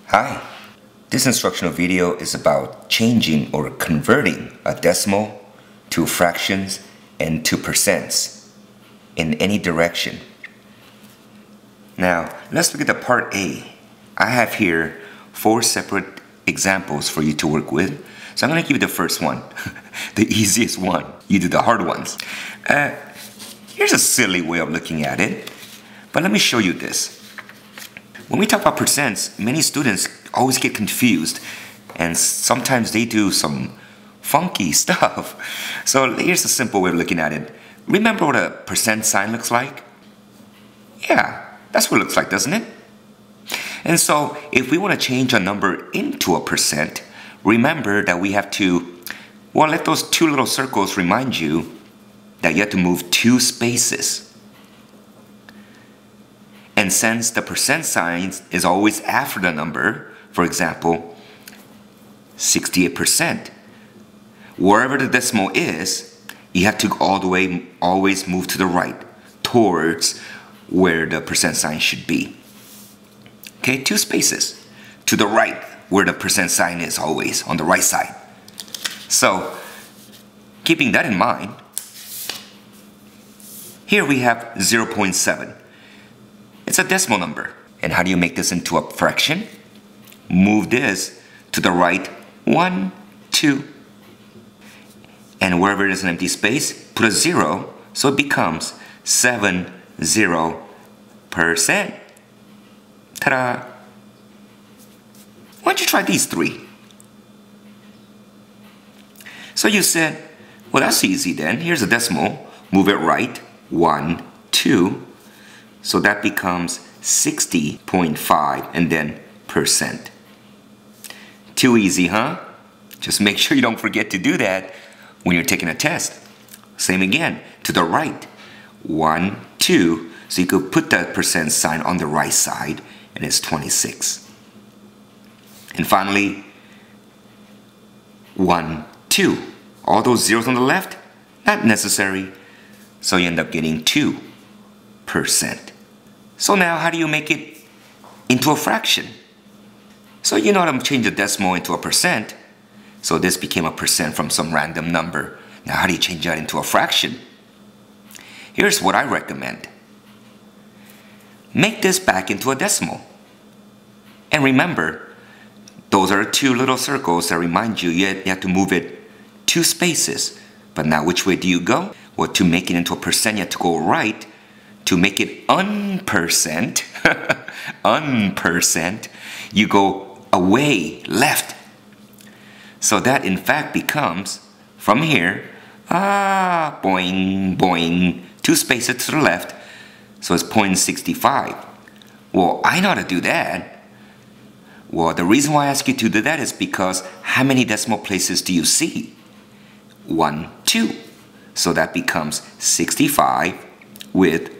Hi, this instructional video is about changing or converting a decimal to fractions and to percents in any direction. Now, let's look at the part A. I have here 4 separate examples for you to work with. So I'm going to give you the first one, the easiest one. You do the hard ones. Here's a silly way of looking at it, but let me show you this. When we talk about percents, many students always get confused, and sometimes they do some funky stuff. So here's a simple way of looking at it. Remember what a percent sign looks like? Yeah, that's what it looks like, doesn't it? And so if we want to change a number into a percent, remember that we have to, well, let those 2 little circles remind you that you have to move 2 spaces. And since the percent sign is always after the number, for example, 68%, wherever the decimal is, you have to always move to the right, towards where the percent sign should be. Okay, 2 spaces to the right, where the percent sign is always, on the right side. So, keeping that in mind, here we have 0.7. It's a decimal number. And how do you make this into a fraction? Move this to the right 1, 2. And wherever there's an empty space, put a 0, so it becomes 70%. Ta-da! Why don't you try these 3? So you said, well, that's easy then. Here's a decimal. Move it right. 1, 2. So that becomes 60.5 and then percent. Too easy, huh? Just make sure you don't forget to do that when you're taking a test. Same again, to the right. 1, 2. So you could put that percent sign on the right side, and it's 26. And finally, 1, 2. All those zeros on the left, not necessary. So you end up getting 2%. So now how do you make it into a fraction? So you know how to change a decimal into a percent. So this became a percent from some random number. Now how do you change that into a fraction? Here's what I recommend. Make this back into a decimal. And remember, those are 2 little circles that remind you you have to move it 2 spaces. But now which way do you go? Well, to make it into a percent, you have to go right. To make it unpercent, you go away, left. So that in fact becomes, from here, boing, boing, 2 spaces to the left, so it's 0.65. Well, I know how to do that. Well, the reason why I ask you to do that is because how many decimal places do you see? 1, 2. So that becomes 65 with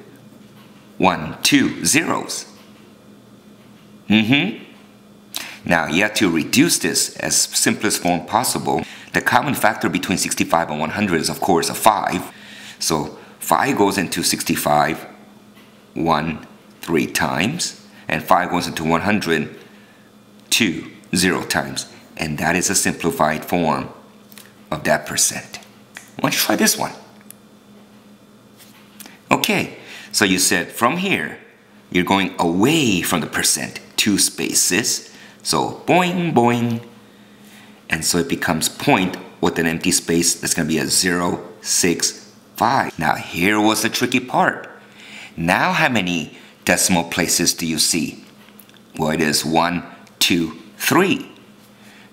1, 2 zeros. Now you have to reduce this as simplest form possible. The common factor between 65 and 100 is of course a 5. So 5 goes into 65 3 times, and 5 goes into 100 0 times. And that is a simplified form of that percent. Why don't you try this one? Okay. So you said from here, you're going away from the percent, 2 spaces. So boing, boing. And so it becomes point with an empty space that's going to be a 0.65. Now here was the tricky part. Now how many decimal places do you see? Well, it is 1, 2, 3.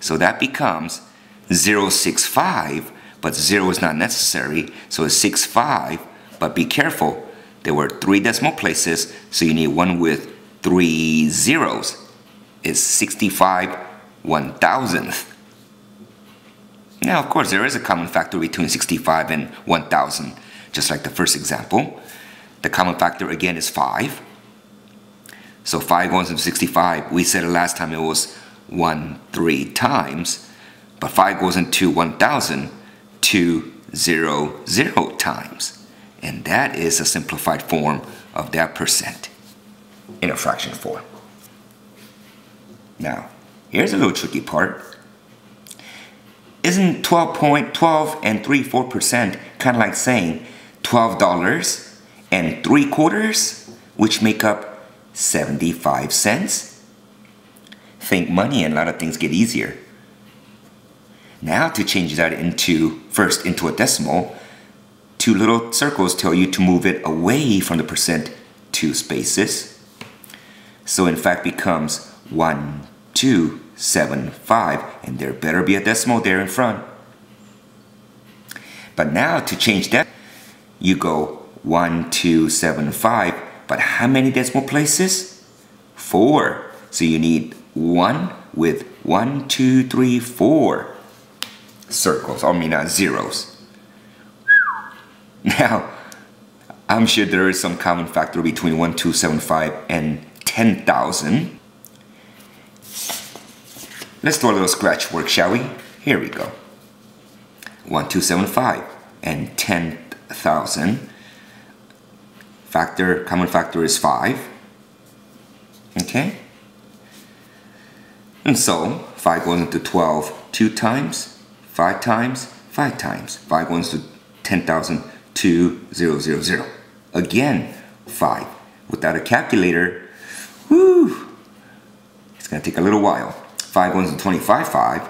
So that becomes 0.65, but 0 is not necessary. So it's 65, but be careful. There were 3 decimal places, so you need one with 3 zeros. It's 65/1000th. Now, of course, there is a common factor between 65 and 1000, just like the first example. The common factor again is 5. So 5 goes into 65. We said last time it was 3 times, but 5 goes into 1000 200 times. And that is a simplified form of that percent in a fraction form. Now, here's a little tricky part. Isn't 12.12 and 3/4% kind of like saying $12 and 3/4, which make up 75 cents? Think money and a lot of things get easier. Now to change that first into a decimal, two little circles tell you to move it away from the percent 2 spaces. So in fact becomes 1275, and there better be a decimal there in front. But now to change that, you go 1275, but how many decimal places? 4. So you need 1 with 1, 2, 3, 4 circles, zeros. Now, I'm sure there is some common factor between 1275 and 10,000. Let's do a little scratch work, shall we? Here we go. 1275 and 10,000. Common factor is 5. Okay? And so 5 goes into 12 2 times, 5 times, 5 times. 5 goes into 10,000, 2000. Again, 5. Without a calculator, it's gonna take a little while. 5 goes into 25, 5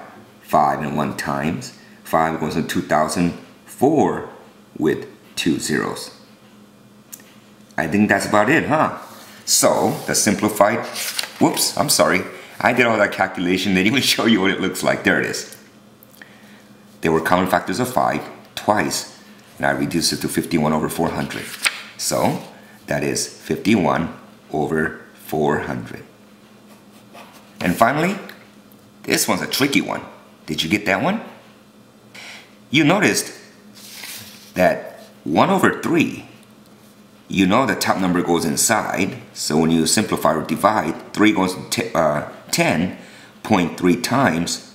and 1 times. 5 goes into 2004 with 2 zeros. I think that's about it, huh? So, the simplified, whoops, I'm sorry. I did all that calculation, didn't even show you what it looks like. There it is. There were common factors of 5 twice, and I reduced it to 51 over 400. So, that is 51 over 400. And finally, this one's a tricky one. Did you get that one? You noticed that 1 over 3, you know the top number goes inside, so when you simplify or divide, 3 goes to 10.3 times.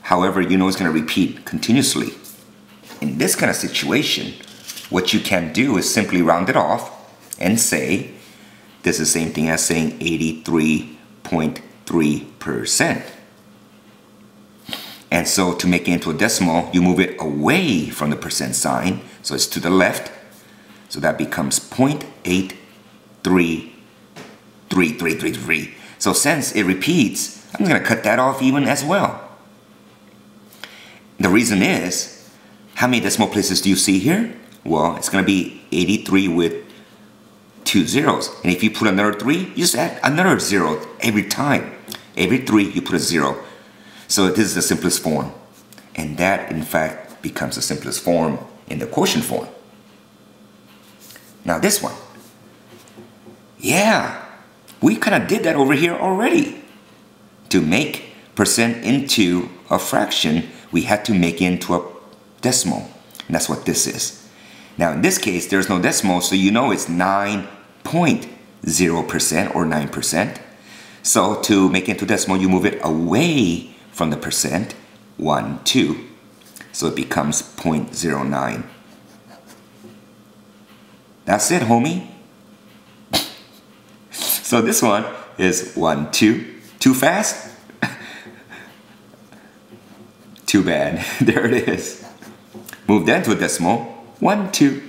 However, you know it's going to repeat continuously. In this kind of situation, what you can do is simply round it off and say, this is the same thing as saying 83.3%. And so to make it into a decimal, you move it away from the percent sign, so it's to the left. So that becomes 0.833333. So since it repeats, I'm going to cut that off even as well. The reason is, how many decimal places do you see here? Well, it's going to be 83 with 2 zeros. And if you put another 3, you just add another 0 every time. Every 3, you put a 0. So this is the simplest form. And that, in fact, becomes the simplest form in the quotient form. Now this one. Yeah, we kind of did that over here already. To make percent into a fraction, we had to make it into a decimal. And that's what this is. Now in this case, there's no decimal, so you know it's 9.0% or 9%. So to make it into decimal, you move it away from the percent, 1, 2. So it becomes 0.09. That's it, homie. So this one is 1, 2. Too fast? Too bad. There it is. Move that to a decimal. 1, 2.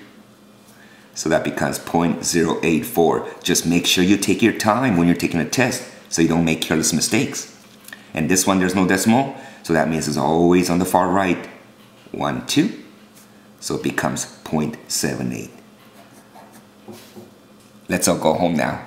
So that becomes 0.084. Just make sure you take your time when you're taking a test so you don't make careless mistakes. And this one, there's no decimal, so that means it's always on the far right. 1, 2. So it becomes 0.78. Let's all go home now.